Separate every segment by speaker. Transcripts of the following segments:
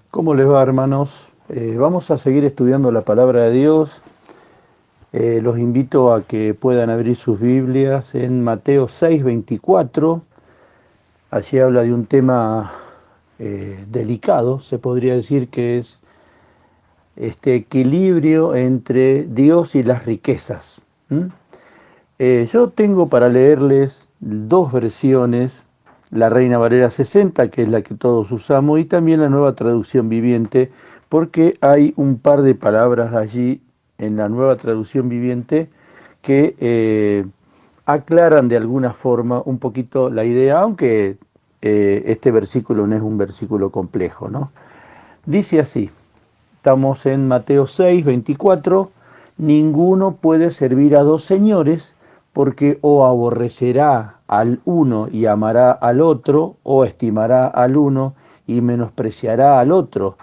Speaker 1: ¿Cómo les va, hermanos? Vamos a seguir estudiando la palabra de Dios. Los invito a que puedan abrir sus Biblias en Mateo 6:24. Allí habla de un tema delicado, se podría decir que es este equilibrio entre Dios y las riquezas. ¿Mm? Yo tengo para leerles dos versiones, la Reina Valera 60, que es la que todos usamos, y también la Nueva Traducción Viviente, porque hay un par de palabras allí en la Nueva Traducción Viviente que aclaran de alguna forma un poquito la idea, aunque este versículo no es un versículo complejo, ¿no? Dice así, estamos en Mateo 6:24. Ninguno puede servir a dos señores, porque o aborrecerá al uno y amará al otro, o estimará al uno y menospreciará al otro.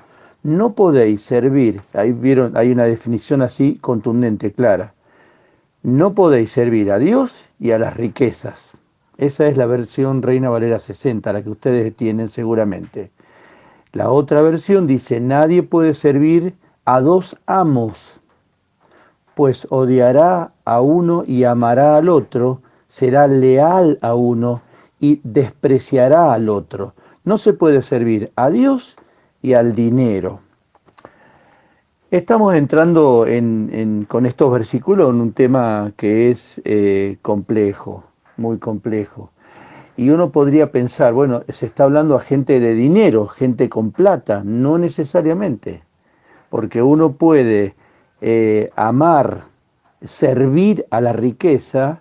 Speaker 1: No podéis servir, ahí vieron, hay una definición así contundente, clara. No podéis servir a Dios y a las riquezas. Esa es la versión Reina Valera 60, la que ustedes tienen seguramente. La otra versión dice, nadie puede servir a dos amos, pues odiará a uno y amará al otro, será leal a uno y despreciará al otro. No se puede servir a Dios y al dinero. Estamos entrando con estos versículos en un tema que es complejo, muy complejo. Y uno podría pensar, bueno, se está hablando a gente de dinero, gente con plata, no necesariamente, porque uno puede amar, servir a la riqueza,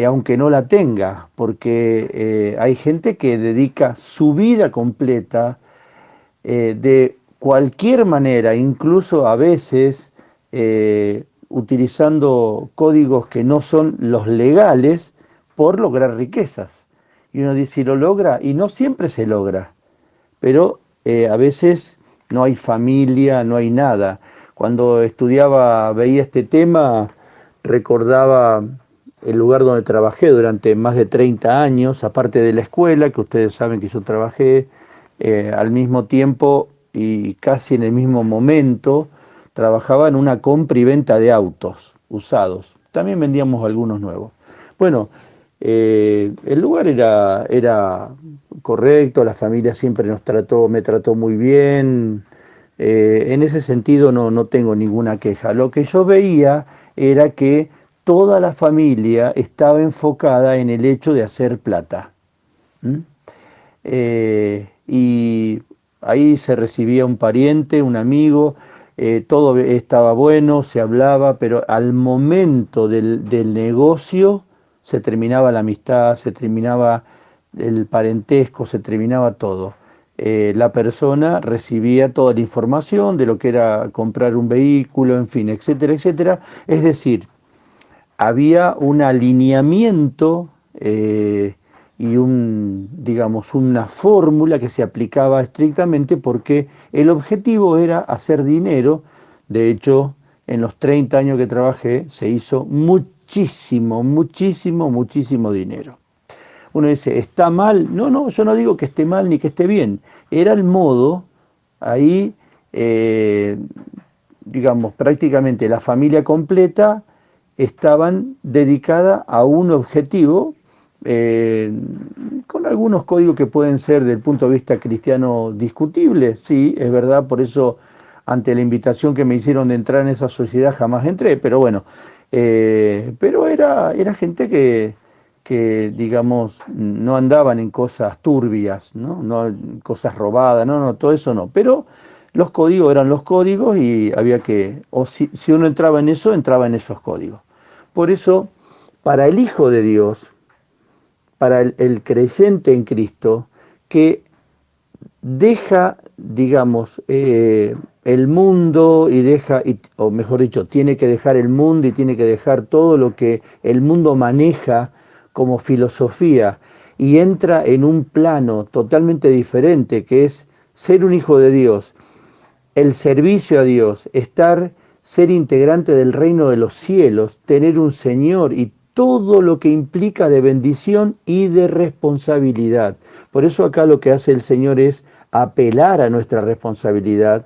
Speaker 1: aunque no la tenga, porque hay gente que dedica su vida completa de cualquier manera, incluso a veces utilizando códigos que no son los legales, por lograr riquezas. Y uno dice, si lo logra, y no siempre se logra, pero a veces no hay familia, no hay nada. Cuando estudiaba, veía este tema, recordaba el lugar donde trabajé durante más de 30 años, aparte de la escuela, que ustedes saben que yo trabajé al mismo tiempo y casi en el mismo momento, trabajaba en una compra y venta de autos usados. También vendíamos algunos nuevos. Bueno, el lugar era correcto, la familia siempre me trató muy bien. En ese sentido no tengo ninguna queja. Lo que yo veía era que toda la familia estaba enfocada en el hecho de hacer plata. ¿Mm? Y ahí se recibía un pariente, un amigo, todo estaba bueno, se hablaba, pero al momento del negocio se terminaba la amistad, se terminaba el parentesco, se terminaba todo. La persona recibía toda la información de lo que era comprar un vehículo, en fin, etcétera, etcétera. Es decir, había un alineamiento y digamos, una fórmula que se aplicaba estrictamente porque el objetivo era hacer dinero. De hecho, en los 30 años que trabajé se hizo muchísimo, muchísimo, muchísimo dinero. Uno dice, ¿está mal? No, no, yo no digo que esté mal ni que esté bien. Era el modo, ahí, eh, digamos, prácticamente la familia completa estaban dedicada a un objetivo, eh, con algunos códigos que pueden ser del punto de vista cristiano discutibles, sí, es verdad, por eso ante la invitación que me hicieron de entrar en esa sociedad jamás entré, pero bueno, pero era gente que, digamos, no andaban en cosas turbias, ¿no? No en cosas robadas, no, no, todo eso no, pero los códigos eran los códigos y había que, o si uno entraba en eso, entraba en esos códigos. Por eso, para el Hijo de Dios, para el creyente en Cristo, que deja, digamos, el mundo y deja, o mejor dicho, tiene que dejar el mundo y tiene que dejar todo lo que el mundo maneja como filosofía y entra en un plano totalmente diferente, que es ser un hijo de Dios, el servicio a Dios, ser integrante del reino de los cielos, tener un Señor y todo lo que implica de bendición y de responsabilidad. Por eso acá lo que hace el Señor es apelar a nuestra responsabilidad,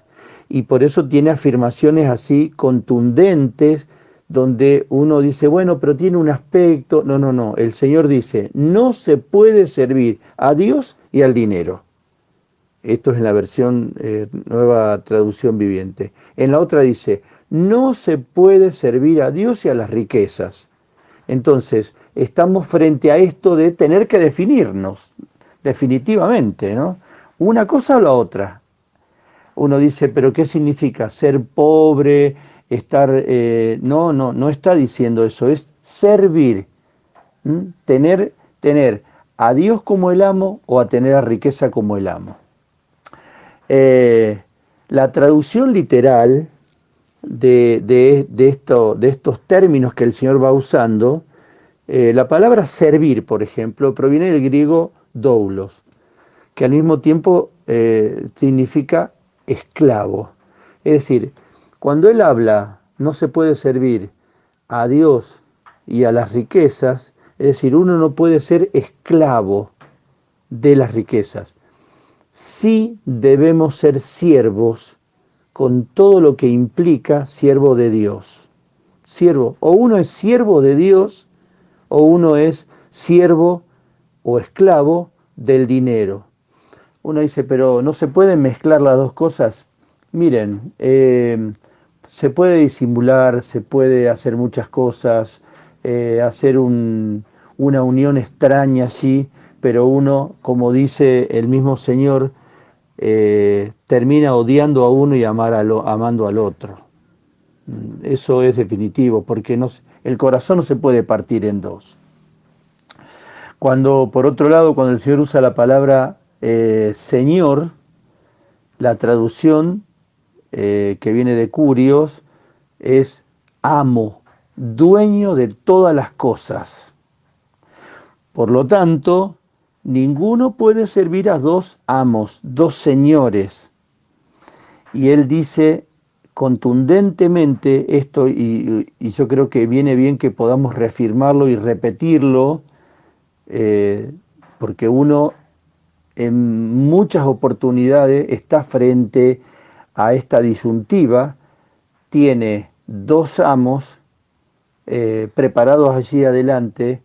Speaker 1: y por eso tiene afirmaciones así contundentes, donde uno dice, bueno, pero tiene un aspecto. No, no, no. El Señor dice, no se puede servir a Dios y al dinero. Esto es en la versión Nueva Traducción Viviente. En la otra dice, no se puede servir a Dios y a las riquezas. Entonces, estamos frente a esto de tener que definirnos, definitivamente, ¿no? Una cosa o la otra. Uno dice, pero ¿qué significa ser pobre, estar? No, no, no está diciendo eso, es servir. ¿Mm? Tener a Dios como el amo o a tener a riqueza como el amo. Eh, la traducción literal de estos términos que el Señor va usando, la palabra servir, por ejemplo, proviene del griego doulos, que al mismo tiempo significa esclavo. Es decir, cuando él habla, no se puede servir a Dios y a las riquezas, es decir, uno no puede ser esclavo de las riquezas. Sí debemos ser siervos con todo lo que implica siervo de Dios. Siervo, o uno es siervo de Dios, o uno es siervo o esclavo del dinero. Uno dice, pero ¿no se pueden mezclar las dos cosas? Miren, se puede disimular, se puede hacer muchas cosas, hacer una unión extraña allí, pero uno, como dice el mismo Señor, termina odiando a uno y amando al otro. Eso es definitivo, porque el corazón no se puede partir en dos. Cuando, por otro lado, cuando el Señor usa la palabra Señor, la traducción que viene de Curios es amo, dueño de todas las cosas. Por lo tanto, ninguno puede servir a dos amos, dos señores. Y él dice contundentemente esto, y yo creo que viene bien que podamos reafirmarlo y repetirlo, porque uno en muchas oportunidades está frente a esta disyuntiva, tiene dos amos preparados allí adelante,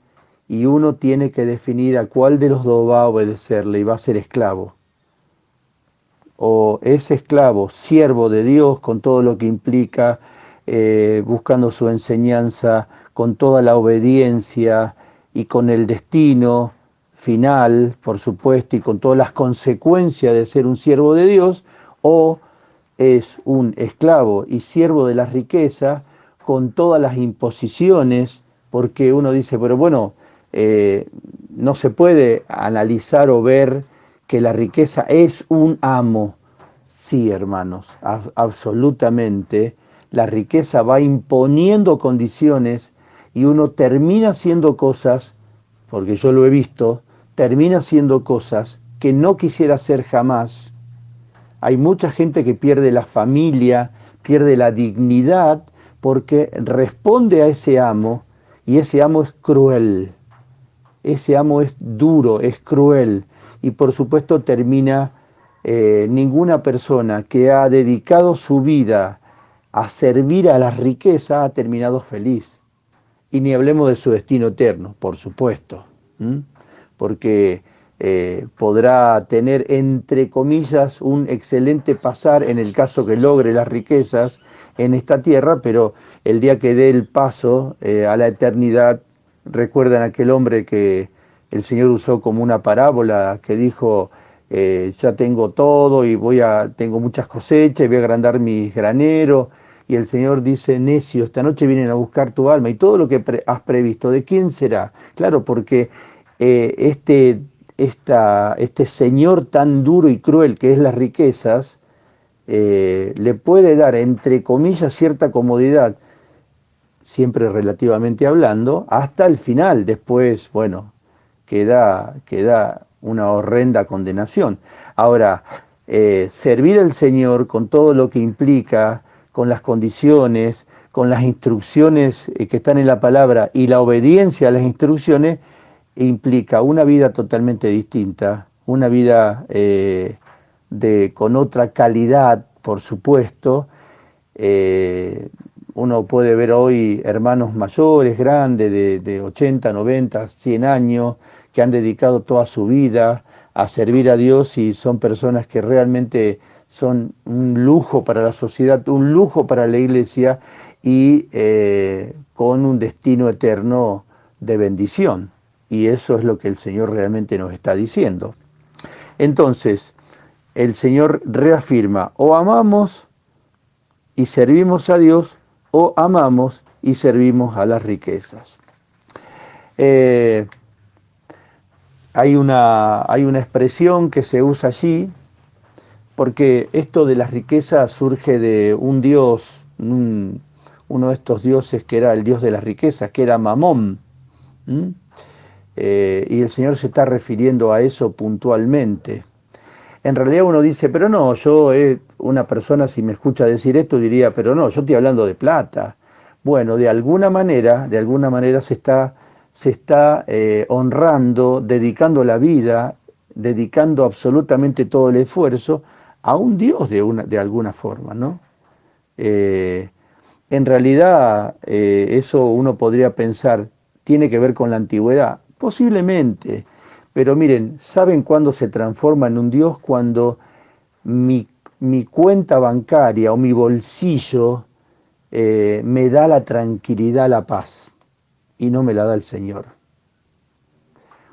Speaker 1: y uno tiene que definir a cuál de los dos va a obedecerle y va a ser esclavo. O es esclavo, siervo de Dios con todo lo que implica, buscando su enseñanza, con toda la obediencia y con el destino final, por supuesto, y con todas las consecuencias de ser un siervo de Dios, o es un esclavo y siervo de la riqueza con todas las imposiciones, porque uno dice, pero bueno, no se puede analizar o ver que la riqueza es un amo. Sí, hermanos, absolutamente. La riqueza va imponiendo condiciones y uno termina haciendo cosas, porque yo lo he visto, termina haciendo cosas que no quisiera hacer jamás. Hay mucha gente que pierde la familia, pierde la dignidad, porque responde a ese amo, y ese amo es cruel. Ese amo es duro, es cruel, y por supuesto termina, ninguna persona que ha dedicado su vida a servir a la riqueza ha terminado feliz. Y ni hablemos de su destino eterno, por supuesto, porque podrá tener, entre comillas, un excelente pasar en el caso que logre las riquezas en esta tierra, pero el día que dé el paso a la eternidad. Recuerdan aquel hombre que el Señor usó como una parábola, que dijo, ya tengo todo y tengo muchas cosechas y voy a agrandar mis graneros. Y el Señor dice, necio, esta noche vienen a buscar tu alma, y todo lo que has previsto, ¿de quién será? Claro, porque este Señor tan duro y cruel que es las riquezas, le puede dar, entre comillas, cierta comodidad, siempre relativamente hablando, hasta el final. Después, bueno, queda una horrenda condenación. Ahora, servir al Señor con todo lo que implica, con las condiciones, con las instrucciones que están en la palabra, y la obediencia a las instrucciones, implica una vida totalmente distinta, una vida con otra calidad, por supuesto. Eh, Uno puede ver hoy hermanos mayores, grandes, de 80, 90, 100 años, que han dedicado toda su vida a servir a Dios y son personas que realmente son un lujo para la sociedad, un lujo para la iglesia y con un destino eterno de bendición. Y eso es lo que el Señor realmente nos está diciendo. Entonces, el Señor reafirma, o amamos y servimos a Dios, o amamos y servimos a las riquezas. Eh, hay una expresión que se usa allí, porque esto de las riquezas surge de un dios, uno de estos dioses que era el dios de las riquezas, que era Mamón. ¿Mm? Y el Señor se está refiriendo a eso puntualmente. En realidad uno dice, pero no, una persona si me escucha decir esto diría, pero no, yo estoy hablando de plata. Bueno, de alguna manera se está honrando, dedicando la vida, dedicando absolutamente todo el esfuerzo a un Dios de alguna forma, ¿no? Eh, en realidad, eso uno podría pensar, ¿tiene que ver con la antigüedad? Posiblemente, pero miren, ¿saben cuándo se transforma en un Dios? Cuando mi, mi cuenta bancaria o mi bolsillo me da la tranquilidad, la paz, y no me la da el Señor.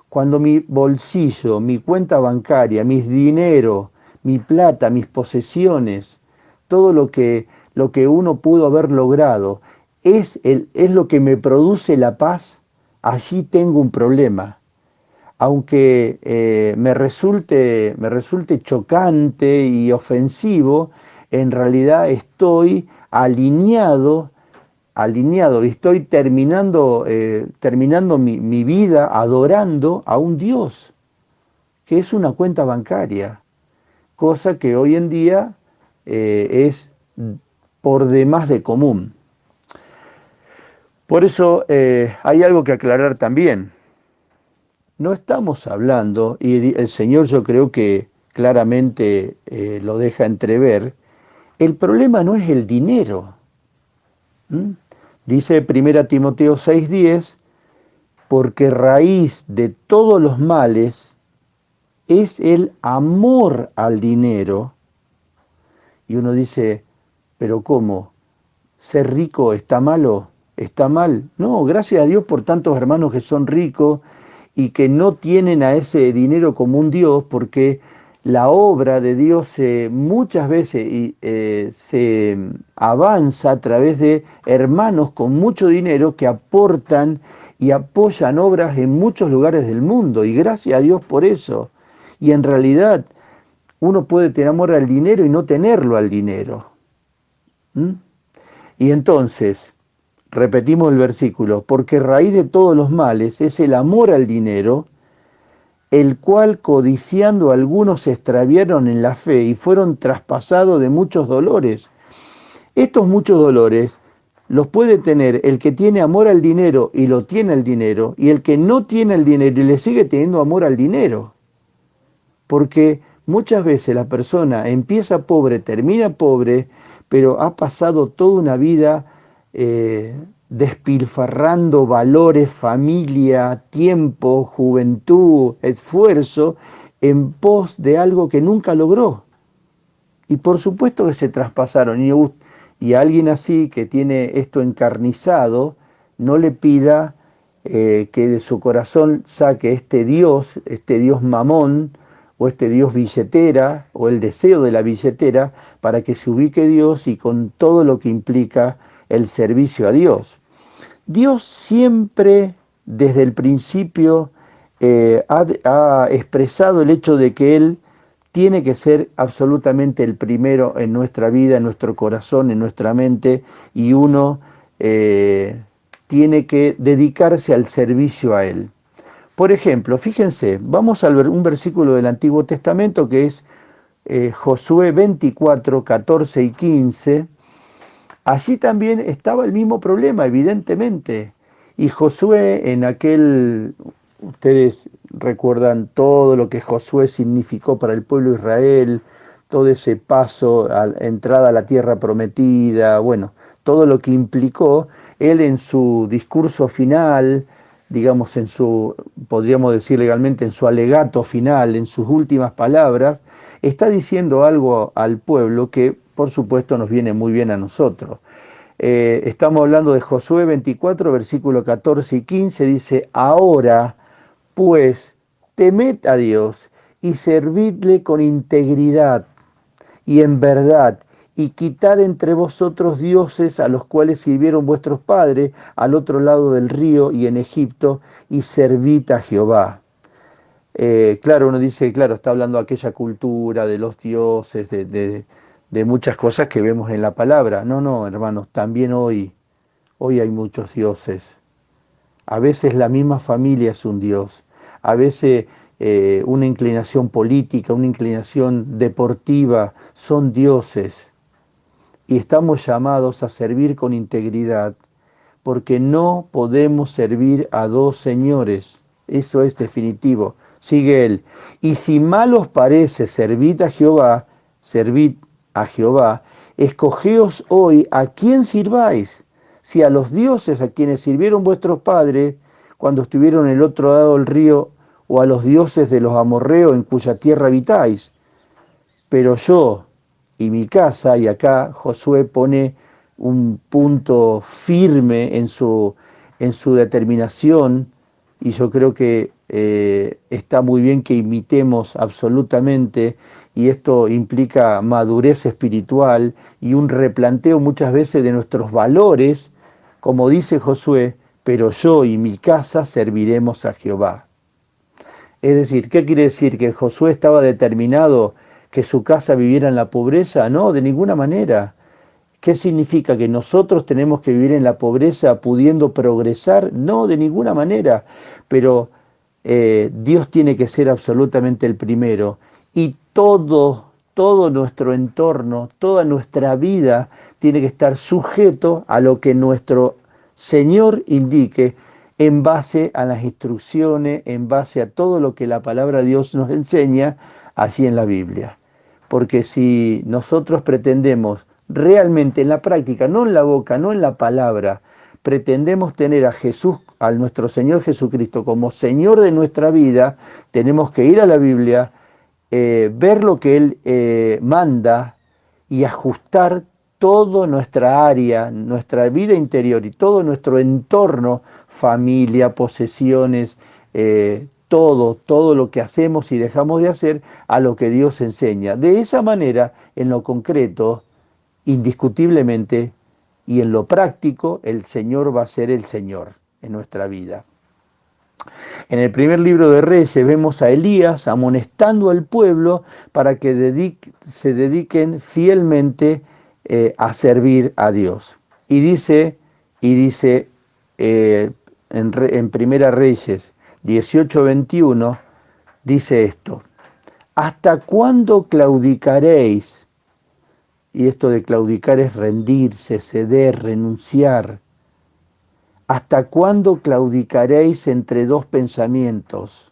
Speaker 1: Cuando mi bolsillo, mi cuenta bancaria, mis dinero, mi plata, mis posesiones, todo lo que uno pudo haber logrado, es lo que me produce la paz, allí tengo un problema. Aunque me resulte chocante y ofensivo, en realidad estoy alineado y estoy terminando mi vida adorando a un Dios, que es una cuenta bancaria, cosa que hoy en día es por demás de común. Por eso hay algo que aclarar también. No estamos hablando, y el Señor yo creo que claramente lo deja entrever, el problema no es el dinero. ¿Mm? Dice 1 Timoteo 6:10, porque raíz de todos los males es el amor al dinero. Y uno dice, pero ¿cómo? ¿Ser rico está malo? ¿Está mal? No, gracias a Dios por tantos hermanos que son ricos y que no tienen a ese dinero como un Dios, porque la obra de Dios muchas veces se avanza a través de hermanos con mucho dinero que aportan y apoyan obras en muchos lugares del mundo, y gracias a Dios por eso. Y en realidad uno puede tener amor al dinero y no tenerlo al dinero. ¿Mm? Y entonces, repetimos el versículo, porque raíz de todos los males es el amor al dinero, el cual codiciando algunos se extraviaron en la fe y fueron traspasados de muchos dolores. Estos muchos dolores los puede tener el que tiene amor al dinero y lo tiene el dinero, y el que no tiene el dinero y le sigue teniendo amor al dinero. Porque muchas veces la persona empieza pobre, termina pobre, pero ha pasado toda una vida despilfarrando valores, familia, tiempo, juventud, esfuerzo, en pos de algo que nunca logró. Y por supuesto que se traspasaron. Y a alguien así que tiene esto encarnizado, no le pida que de su corazón saque este Dios mamón, o este Dios billetera, o el deseo de la billetera, para que se ubique Dios y con todo lo que implica el servicio a Dios. Dios siempre, desde el principio, ha expresado el hecho de que Él tiene que ser absolutamente el primero en nuestra vida, en nuestro corazón, en nuestra mente, y uno tiene que dedicarse al servicio a Él. Por ejemplo, fíjense, vamos a ver un versículo del Antiguo Testamento que es Josué 24, 14 y 15. Allí también estaba el mismo problema, evidentemente. Y Josué ustedes recuerdan todo lo que Josué significó para el pueblo de Israel, todo ese paso, entrada a la tierra prometida, bueno, todo lo que implicó, él en su discurso final, digamos, podríamos decir legalmente, en su alegato final, en sus últimas palabras, está diciendo algo al pueblo que, por supuesto, nos viene muy bien a nosotros. Estamos hablando de Josué 24, versículo 14 y 15, dice, ahora, pues, temed a Dios y servidle con integridad y en verdad, y quitad entre vosotros dioses a los cuales sirvieron vuestros padres al otro lado del río y en Egipto, y servid a Jehová. Claro, uno dice, claro, está hablando de aquella cultura, de los dioses, de muchas cosas que vemos en la palabra. No, no, hermanos, también hoy hay muchos dioses. A veces la misma familia es un dios, a veces una inclinación política, una inclinación deportiva, son dioses. Y estamos llamados a servir con integridad, porque no podemos servir a dos señores. Eso es definitivo. Sigue él. Y si mal os parece servid a Jehová, escogeos hoy a quién sirváis, si a los dioses a quienes sirvieron vuestros padres cuando estuvieron en el otro lado del río, o a los dioses de los amorreos en cuya tierra habitáis. Pero yo y mi casa, y acá Josué pone un punto firme en su determinación, y yo creo que está muy bien que imitemos absolutamente, y esto implica madurez espiritual y un replanteo muchas veces de nuestros valores, como dice Josué, pero yo y mi casa serviremos a Jehová. Es decir, ¿qué quiere decir? ¿Que Josué estaba determinado que su casa viviera en la pobreza? No, de ninguna manera. ¿Qué significa? ¿Que nosotros tenemos que vivir en la pobreza pudiendo progresar? No, de ninguna manera. Pero Dios tiene que ser absolutamente el primero. Y todo nuestro entorno, toda nuestra vida tiene que estar sujeto a lo que nuestro Señor indique en base a las instrucciones, en base a todo lo que la palabra de Dios nos enseña, así en la Biblia. Porque si nosotros pretendemos realmente en la práctica, no en la boca, no en la palabra, pretendemos tener a Jesús, a nuestro Señor Jesucristo como Señor de nuestra vida, tenemos que ir a la Biblia, ver lo que Él manda y ajustar toda nuestra área, nuestra vida interior y todo nuestro entorno, familia, posesiones, todo lo que hacemos y dejamos de hacer a lo que Dios enseña. De esa manera, en lo concreto, indiscutiblemente, y en lo práctico, el Señor va a ser el Señor en nuestra vida. En el primer libro de Reyes vemos a Elías amonestando al pueblo para que se dediquen fielmente a servir a Dios. Y dice en Primera Reyes 18:21, dice esto: ¿hasta cuándo claudicaréis? Y esto de claudicar es rendirse, ceder, renunciar. ¿Hasta cuándo claudicaréis entre dos pensamientos?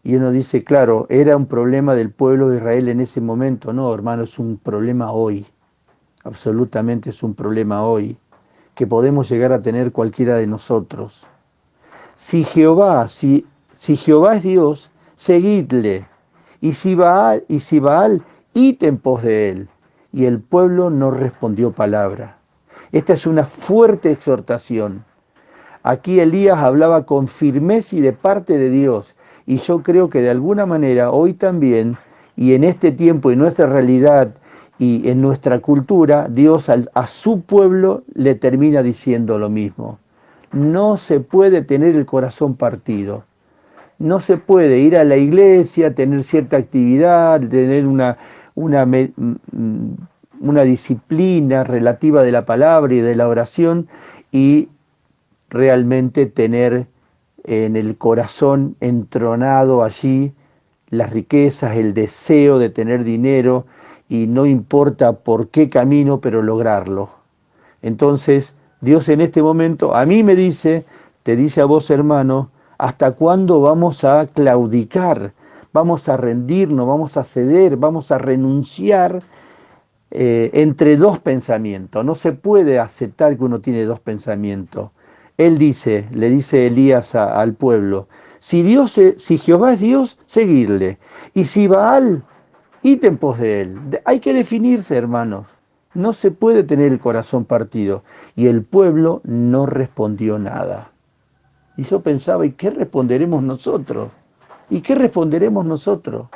Speaker 1: Y uno dice, claro, era un problema del pueblo de Israel en ese momento. No, hermano, es un problema hoy. Absolutamente es un problema hoy, que podemos llegar a tener cualquiera de nosotros. Si Jehová es Dios, seguidle. Y si Baal, id en pos de él. Y el pueblo no respondió palabra. Esta es una fuerte exhortación. Aquí Elías hablaba con firmeza y de parte de Dios. Y yo creo que de alguna manera hoy también, y en este tiempo, en nuestra realidad y en nuestra cultura, Dios a su pueblo le termina diciendo lo mismo. No se puede tener el corazón partido. No se puede ir a la iglesia, tener cierta actividad, tener una disciplina relativa de la palabra y de la oración, y realmente tener en el corazón entronado allí las riquezas, el deseo de tener dinero, y no importa por qué camino, pero lograrlo. Entonces, Dios en este momento a mí me dice, te dice a vos, hermano, ¿hasta cuándo vamos a claudicar? vamos a rendirnos, vamos a ceder, vamos a renunciar entre dos pensamientos. No se puede aceptar que uno tiene dos pensamientos. Él dice, le dice Elías al pueblo, si Jehová es Dios, seguidle. Y si Baal, id en pos de él. Hay que definirse, hermanos. No se puede tener el corazón partido. Y el pueblo no respondió nada. Y yo pensaba, ¿y qué responderemos nosotros? ¿Y qué responderemos nosotros?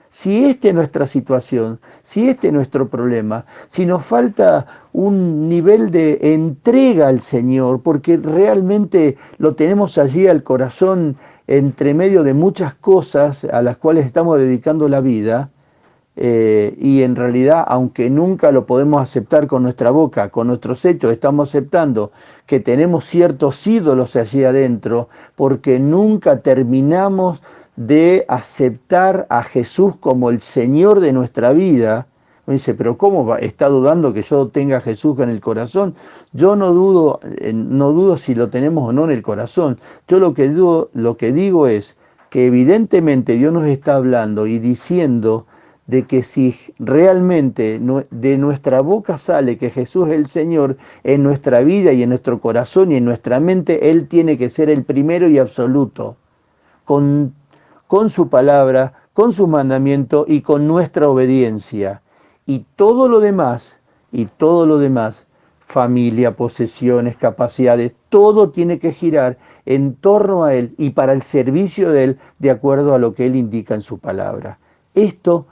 Speaker 1: Si esta es nuestra situación, si este es nuestro problema, si nos falta un nivel de entrega al Señor, porque realmente lo tenemos allí al corazón entre medio de muchas cosas a las cuales estamos dedicando la vida, y en realidad, aunque nunca lo podemos aceptar con nuestra boca, con nuestros hechos, estamos aceptando que tenemos ciertos ídolos allí adentro, porque nunca terminamos de aceptar a Jesús como el Señor de nuestra vida. Me dice, pero ¿cómo está dudando que yo tenga a Jesús en el corazón? Yo no dudo, no dudo si lo tenemos o no en el corazón. Yo lo que digo es que evidentemente Dios nos está hablando y diciendo de que si realmente de nuestra boca sale que Jesús es el Señor en nuestra vida y en nuestro corazón y en nuestra mente, Él tiene que ser el primero y absoluto, con, con su palabra, con su mandamiento y con nuestra obediencia. Y todo lo demás, familia, posesiones, capacidades, todo tiene que girar en torno a Él y para el servicio de Él, de acuerdo a lo que Él indica en su palabra. Esto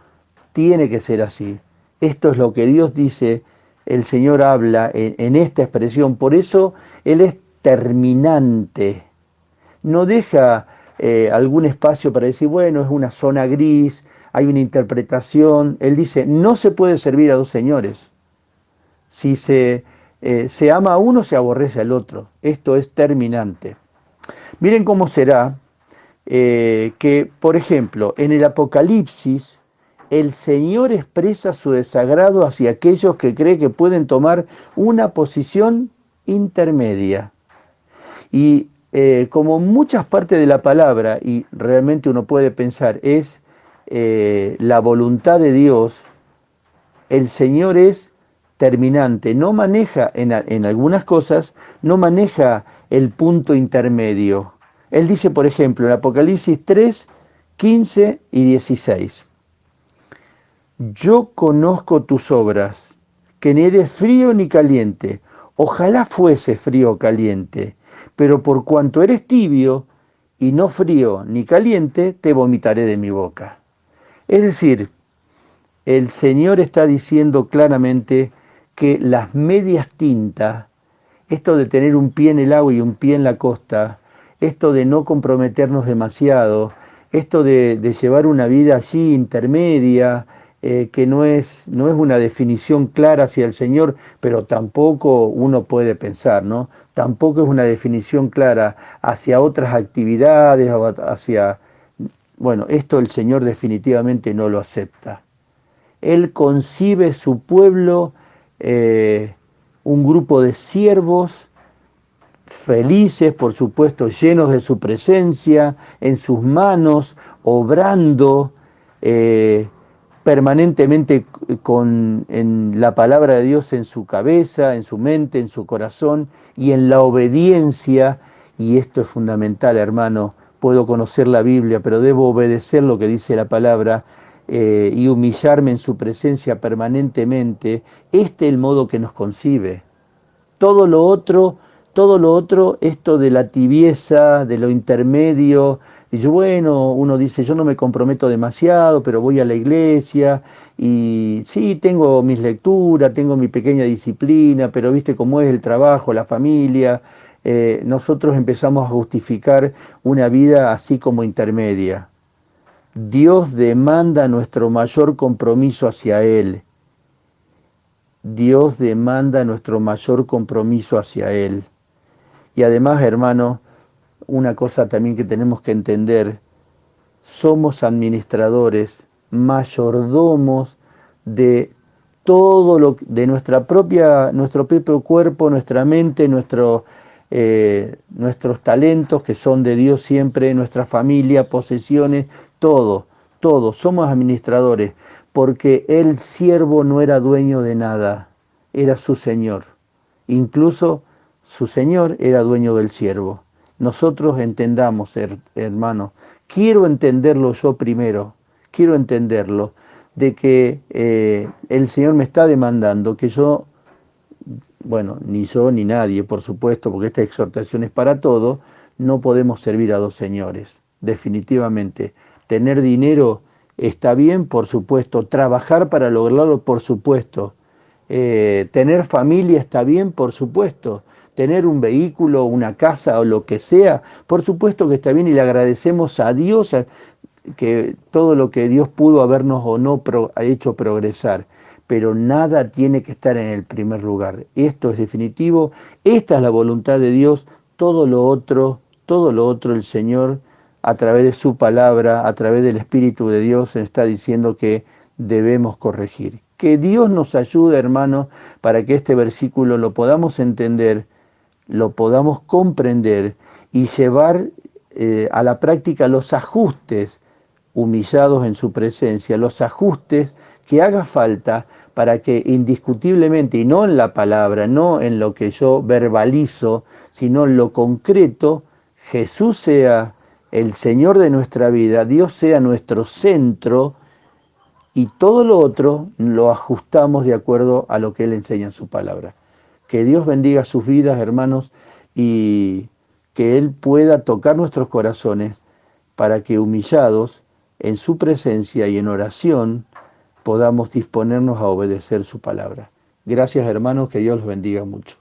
Speaker 1: tiene que ser así. Esto es lo que Dios dice, el Señor habla en esta expresión. Por eso Él es terminante. No deja algún espacio para decir, bueno, es una zona gris, hay una interpretación. Él dice, no se puede servir a dos señores. Si se ama a uno, se aborrece al otro. Esto es terminante. Miren cómo será que, por ejemplo, en el Apocalipsis, el Señor expresa su desagrado hacia aquellos que creen que pueden tomar una posición intermedia. Y como muchas partes de la palabra, y realmente uno puede pensar, es la voluntad de Dios, el Señor es terminante, no maneja en algunas cosas, no maneja el punto intermedio. Él dice, por ejemplo, en Apocalipsis 3, 15 y 16, yo conozco tus obras, que ni eres frío ni caliente. Ojalá fuese frío o caliente, pero por cuanto eres tibio y no frío ni caliente, te vomitaré de mi boca. Es decir, el Señor está diciendo claramente que las medias tintas, esto de tener un pie en el agua y un pie en la costa, esto de no comprometernos demasiado, esto de llevar una vida allí intermedia, que no es una definición clara hacia el Señor, pero tampoco uno puede pensar, ¿no? Tampoco es una definición clara hacia otras actividades o hacia... Bueno, esto el Señor definitivamente no lo acepta. Él concibe su pueblo, un grupo de siervos, felices, por supuesto, llenos de su presencia, en sus manos, obrando permanentemente en la palabra de Dios en su cabeza, en su mente, en su corazón y en la obediencia. Y esto es fundamental, hermano. Puedo conocer la Biblia, pero debo obedecer lo que dice la palabra y humillarme en su presencia permanentemente. Este es el modo que nos concibe. Todo lo otro, esto de la tibieza, de lo intermedio, y yo, bueno, uno dice, yo no me comprometo demasiado, pero voy a la iglesia, y sí, tengo mis lecturas, tengo mi pequeña disciplina, pero viste cómo es el trabajo, la familia, nosotros empezamos a justificar una vida así como intermedia. Dios demanda nuestro mayor compromiso hacia Él. Dios demanda nuestro mayor compromiso hacia Él. Y además, hermano, una cosa también que tenemos que entender, somos administradores, mayordomos de todo de nuestro propio cuerpo, nuestra mente, nuestros talentos que son de Dios siempre, nuestra familia, posesiones, todo. todos, somos administradores, porque el siervo no era dueño de nada, era su señor. Incluso su señor era dueño del siervo. Nosotros entendamos, hermanos, quiero entenderlo yo primero, quiero entenderlo, de que el Señor me está demandando que yo, bueno, ni yo ni nadie, por supuesto, porque esta exhortación es para todo, no podemos servir a dos señores, definitivamente. Tener dinero está bien, por supuesto, trabajar para lograrlo, por supuesto. Tener familia está bien, por supuesto. Tener un vehículo, una casa o lo que sea, por supuesto que está bien y le agradecemos a Dios que todo lo que Dios pudo habernos o no ha hecho progresar, pero nada tiene que estar en el primer lugar. Esto es definitivo, esta es la voluntad de Dios, todo lo otro el Señor a través de su palabra, a través del Espíritu de Dios está diciendo que debemos corregir. Que Dios nos ayude, hermanos, para que este versículo lo podamos entender, lo podamos comprender y llevar a la práctica los ajustes humillados en su presencia, los ajustes que haga falta para que indiscutiblemente, y no en la palabra, no en lo que yo verbalizo, sino en lo concreto, Jesús sea el Señor de nuestra vida, Dios sea nuestro centro y todo lo otro lo ajustamos de acuerdo a lo que Él enseña en su palabra. Que Dios bendiga sus vidas, hermanos, y que Él pueda tocar nuestros corazones para que humillados en su presencia y en oración podamos disponernos a obedecer su palabra. Gracias, hermanos, que Dios los bendiga mucho.